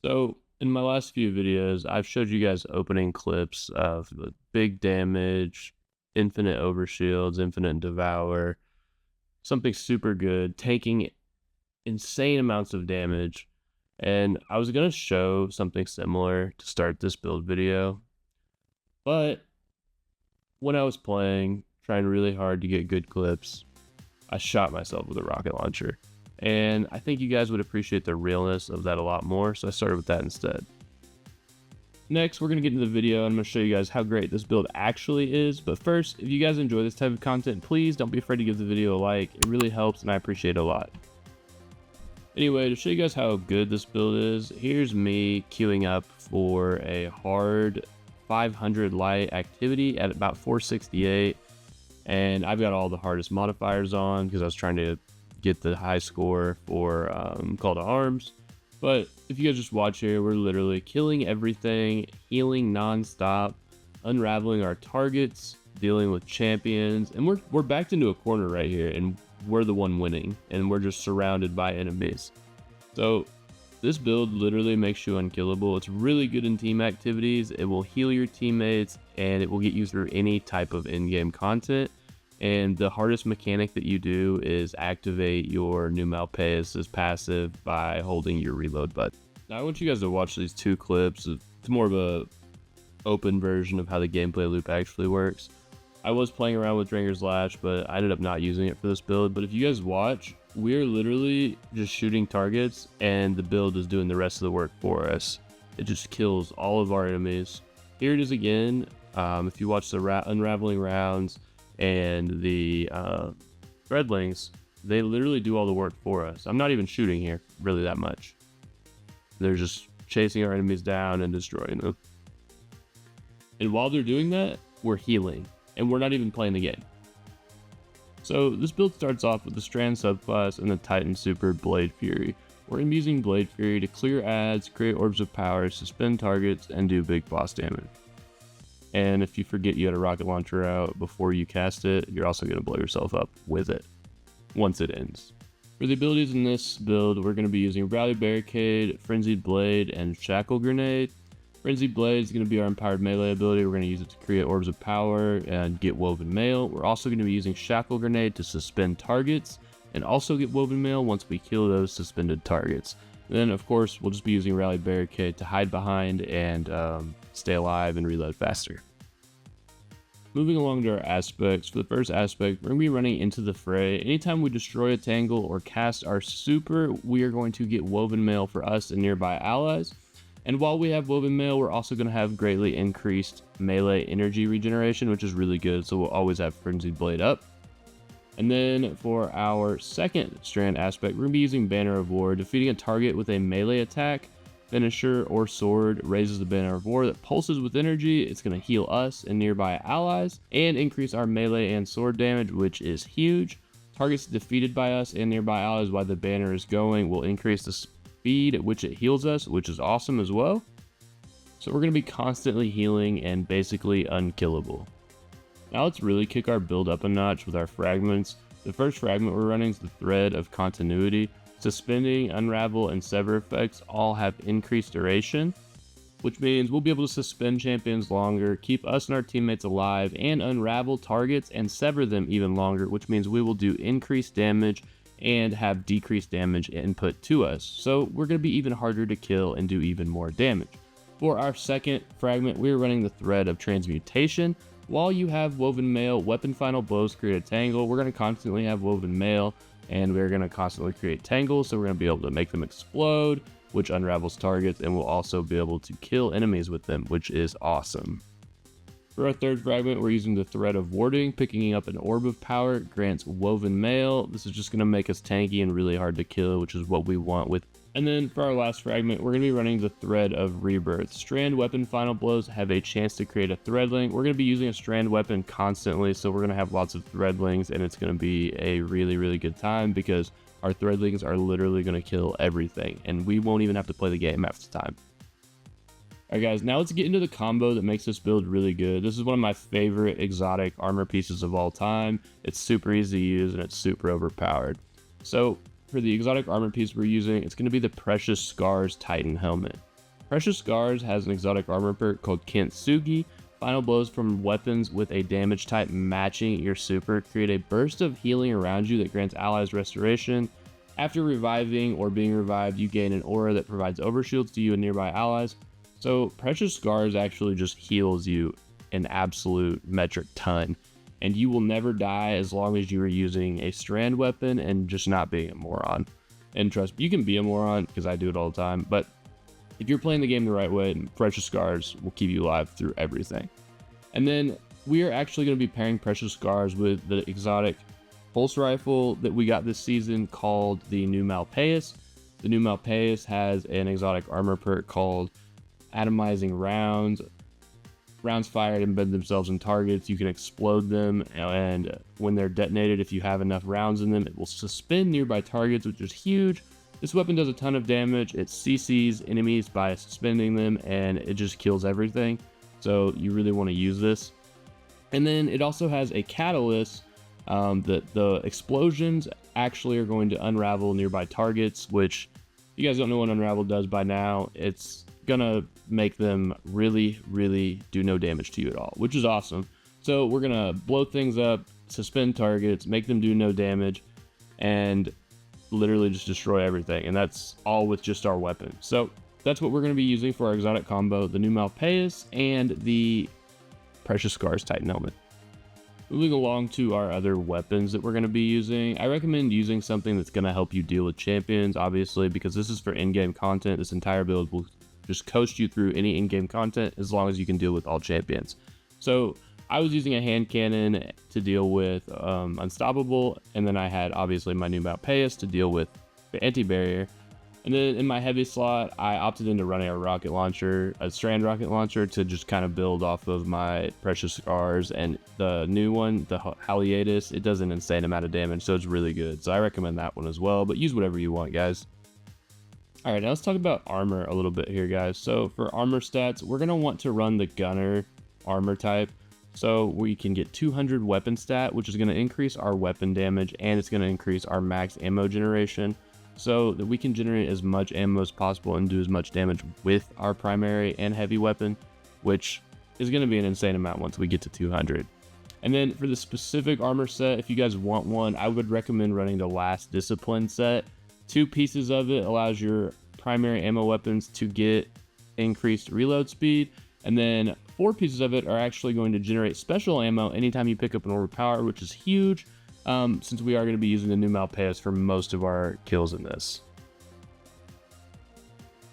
So in my last few videos, I've showed you guys opening clips of the big damage, infinite overshields, infinite devour, something super good, taking insane amounts of damage. And I was going to show something similar to start this build video, but when I was playing, trying really hard to get good clips, I shot myself with a rocket launcher. And I think you guys would appreciate the realness of that a lot more, so I started with that instead. Next, we're going to get into the video and I'm going to show you guys how great this build actually is. But first, if you guys enjoy this type of content, please don't be afraid to give the video a like. It really helps and I appreciate it a lot. Anyway, to show you guys how good this build is, here's me queuing up for a hard 500 light activity at about 468. And I've got all the hardest modifiers on because I was trying to get the high score for Call to Arms. But if you guys just watch here, we're literally killing everything, healing non-stop, unraveling our targets, dealing with champions, and we're backed into a corner right here, and we're the one winning, and we're just surrounded by enemies. So this build literally makes you unkillable. It's really good in team activities. It will heal your teammates, and it will get you through any type of in-game content. And the hardest mechanic that you do is activate your new malpais as passive by holding your reload button. Now I want you guys to watch these two clips. It's more of a open version of how the gameplay loop actually works. I was playing around with Dranger's Lash, but I ended up not using it for this build. But if you guys watch, we're literally just shooting targets and the build is doing the rest of the work for us. It just kills all of our enemies. Here it is again. If you watch the unraveling rounds, and the threadlings, they literally do all the work for us. I'm not even shooting here really that much. They're just chasing our enemies down and destroying them. And while they're doing that, we're healing, and we're not even playing the game. So this build starts off with the Strand subclass and the Titan Super Blade Fury. We're going to be using Blade Fury to clear ads, create orbs of power, suspend targets, and do big boss damage. And if you forget you had a rocket launcher out before you cast it, you're also going to blow yourself up with it once it ends. For the abilities in this build, we're going to be using Rally Barricade, Frenzied Blade, and Shackle Grenade. Frenzied Blade is going to be our empowered melee ability. We're going to use it to create orbs of power and get woven mail. We're also going to be using Shackle Grenade to suspend targets and also get woven mail once we kill those suspended targets. And then, of course, we'll just be using Rally Barricade to hide behind and stay alive and reload faster. Moving along to our aspects, for the first aspect, we're going to be running into the fray. Anytime we destroy a tangle or cast our super, we are going to get woven mail for us and nearby allies. And while we have woven mail, we're also going to have greatly increased melee energy regeneration, which is really good, so we'll always have Frenzied Blade up. And then for our second Strand aspect, we're going to be using Banner of War. Defeating a target with a melee attack, finisher, or sword raises the Banner of War that pulses with energy. It's going to heal us and nearby allies and increase our melee and sword damage, which is huge. Targets defeated by us and nearby allies while the banner is going will increase the speed at which it heals us, which is awesome as well. So we're going to be constantly healing and basically unkillable. Now let's really kick our build up a notch with our fragments. The first fragment we're running is the Thread of Continuity. Suspending, Unravel, and Sever effects all have increased duration, which means we'll be able to suspend champions longer, keep us and our teammates alive, and unravel targets and sever them even longer, which means we will do increased damage and have decreased damage input to us. So we're going to be even harder to kill and do even more damage. For our second fragment, we're running the Thread of Transmutation. While you have woven mail, weapon final blows create a tangle. We're going to constantly have woven mail, and we're going to constantly create tangles, so we're going to be able to make them explode, which unravels targets, and we'll also be able to kill enemies with them, which is awesome. For our third fragment, we're using the Thread of Warding. Picking up an Orb of Power grants woven mail. This is just going to make us tanky and really hard to kill, which is what we want with. And then for our last fragment, we're going to be running the Thread of Rebirth. Strand weapon final blows have a chance to create a threadling. We're going to be using a strand weapon constantly, so we're going to have lots of threadlings, and it's going to be a really, really good time because our threadlings are literally going to kill everything, and we won't even have to play the game half the time. Alright guys, now let's get into the combo that makes this build really good. This is one of my favorite exotic armor pieces of all time. It's super easy to use and it's super overpowered. So for the exotic armor piece we're using, it's going to be the Precious Scars Titan Helmet. Precious Scars has an exotic armor perk called Kintsugi. Final blows from weapons with a damage type matching your super create a burst of healing around you that grants allies restoration. After reviving or being revived, you gain an aura that provides overshields to you and nearby allies. So Precious Scars actually just heals you an absolute metric ton, and you will never die as long as you are using a Strand weapon and just not being a moron. And trust me, you can be a moron because I do it all the time, but if you're playing the game the right way, Precious Scars will keep you alive through everything. And then we are actually going to be pairing Precious Scars with the exotic pulse rifle that we got this season called the new malpais. The new malpais has an exotic armor perk called Atomizing Rounds. Rounds fired embed themselves in targets. You can explode them, and when they're detonated, if you have enough rounds in them, it will suspend nearby targets, which is huge. This weapon does a ton of damage. It CCs enemies by suspending them, and it just kills everything. So you really want to use this. And then it also has a catalyst that the explosions actually are going to unravel nearby targets, which if you guys don't know what unravel does by now, it's gonna make them really do no damage to you at all, which is awesome. So we're gonna blow things up, suspend targets, make them do no damage, and literally just destroy everything. And that's all with just our weapon. So that's what we're going to be using for our exotic combo, the new malpais and the Precious Scars Titan helmet. Moving along to our other weapons that we're going to be using, I recommend using something that's going to help you deal with champions, obviously, because this is for in-game content. This entire build will just coast you through any in-game content as long as you can deal with all champions. So I was using a hand cannon to deal with Unstoppable, and then I had obviously my new malpais to deal with the anti-barrier. And then in my heavy slot, I opted into running a rocket launcher, a Strand rocket launcher, to just kind of build off of my Precious Scars. And the new one, the Hiatus, it does an insane amount of damage, so it's really good. So I recommend that one as well, but use whatever you want, guys. All right, now let's talk about armor a little bit here, guys. So for armor stats, we're going to want to run the Gunner armor type. So we can get 200 weapon stat, which is going to increase our weapon damage, and it's going to increase our max ammo generation, so that we can generate as much ammo as possible and do as much damage with our primary and heavy weapon, which is going to be an insane amount once we get to 200. And then for the specific armor set, if you guys want one, I would recommend running the Last Discipline set. 2 pieces of it allows your primary ammo weapons to get increased reload speed, and then 4 pieces of it are actually going to generate special ammo anytime you pick up an orb of power, which is huge, since we are going to be using the new malpais for most of our kills in this.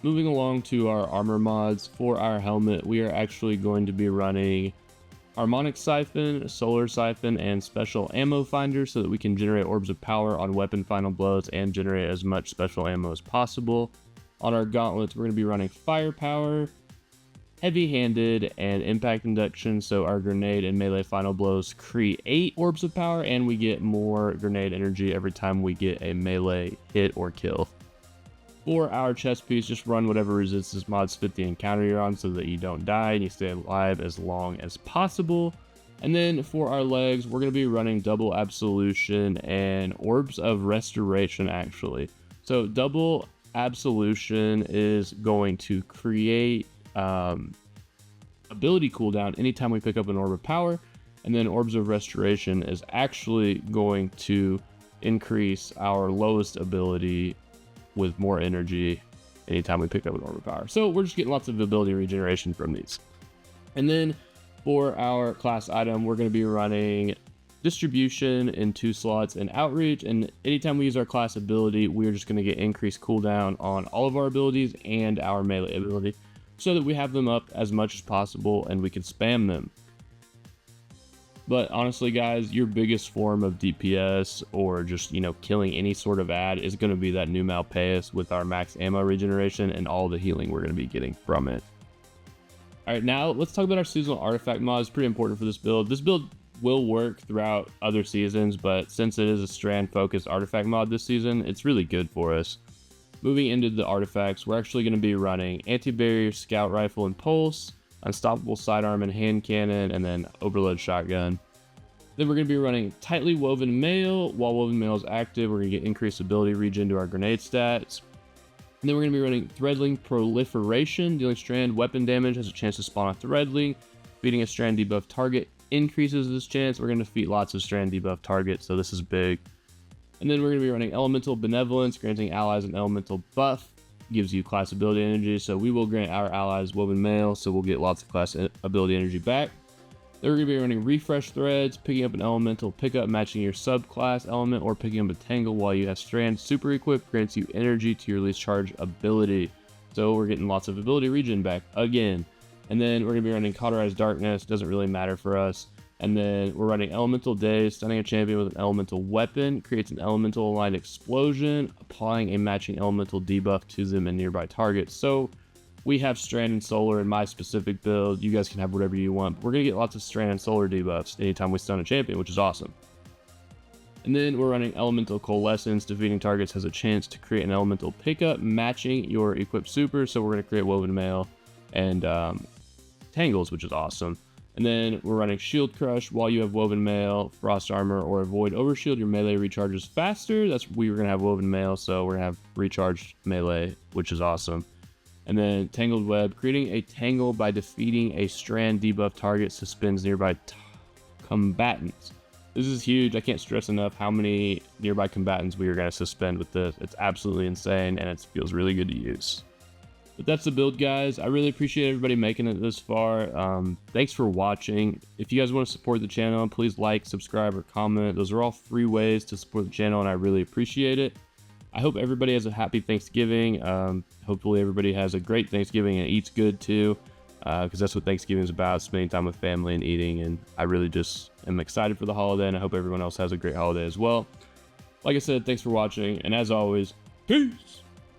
Moving along to our armor mods, for our helmet, we are actually going to be running Harmonic Siphon, Solar Siphon, and Special Ammo Finder so that we can generate orbs of power on weapon final blows and generate as much special ammo as possible. On our gauntlets, we're going to be running Firepower, Heavy-Handed, and Impact Induction, so our grenade and melee final blows create orbs of power, and we get more grenade energy every time we get a melee hit or kill. For our chest piece, just run whatever resistance mods fit the encounter you're on so that you don't die and you stay alive as long as possible. And then for our legs, we're going to be running Double Absolution and Orbs of Restoration, actually. So Double Absolution is going to create ability cooldown anytime we pick up an orb of power, and then Orbs of Restoration is actually going to increase our lowest ability with more energy anytime we pick up an orb of power. So we're just getting lots of ability regeneration from these. And then for our class item, we're going to be running Distribution in 2 slots and Outreach, and anytime we use our class ability, we're just going to get increased cooldown on all of our abilities and our melee ability, so that we have them up as much as possible and we can spam them. But honestly, guys, your biggest form of DPS or just, killing any sort of ad is going to be that new malpais with our max ammo regeneration and all the healing we're going to be getting from it. All right, now let's talk about our seasonal artifact mod. It's pretty important for this build. This build will work throughout other seasons, but since it is a Strand focused artifact mod this season, it's really good for us. Moving into the artifacts, we're actually going to be running Anti-Barrier, Scout Rifle, and Pulse, Unstoppable Sidearm and Hand Cannon, and then Overload Shotgun. Then we're going to be running Tightly Woven Mail. While Woven Mail is active, we're going to get increased ability regen to our grenade stats. And then we're going to be running Threadling Proliferation. Dealing Strand weapon damage has a chance to spawn a Threadling. Defeating a Strand debuff target increases this chance. We're going to defeat lots of Strand debuff targets, so this is big. And then we're going to be running Elemental Benevolence, granting allies an elemental buff. Gives you class ability energy, so we will grant our allies Woven Mail, so we'll get lots of class ability energy back. Then we're going to be running Refresh Threads, picking up an elemental pickup matching your subclass element, or picking up a Tangle while you have Strand super equipped, grants you energy to your least charge ability. So we're getting lots of ability regen back again. And then we're going to be running Cauterized Darkness, doesn't really matter for us. And then we're running Elemental Daze, stunning a champion with an elemental weapon, creates an elemental aligned explosion, applying a matching elemental debuff to them and nearby targets. So we have Strand and Solar in my specific build. You guys can have whatever you want. But we're going to get lots of Strand and Solar debuffs anytime we stun a champion, which is awesome. And then we're running Elemental Coalescence. Defeating targets has a chance to create an elemental pickup matching your equipped super. So we're going to create Woven Mail and Tangles, which is awesome. And then we're running Shield Crush. While you have Woven Mail, Frost Armor, or Avoid Overshield, your melee recharges faster. We were going to have Woven Mail, so we're going to have recharged melee, which is awesome. And then Tangled Web, creating a tangle by defeating a Strand debuff target suspends nearby combatants. This is huge. I can't stress enough how many nearby combatants we are going to suspend with this. It's absolutely insane, and it feels really good to use. But that's the build, guys. I really appreciate everybody making it this far. Thanks for watching. If you guys want to support the channel, please like, subscribe, or comment. Those are all free ways to support the channel, and I really appreciate it. I hope everybody has a happy Thanksgiving. Hopefully everybody has a great Thanksgiving and eats good too, because that's what Thanksgiving is about, spending time with family and eating. And I really just am excited for the holiday, and I hope everyone else has a great holiday as well. Like I said, thanks for watching, and as always, peace!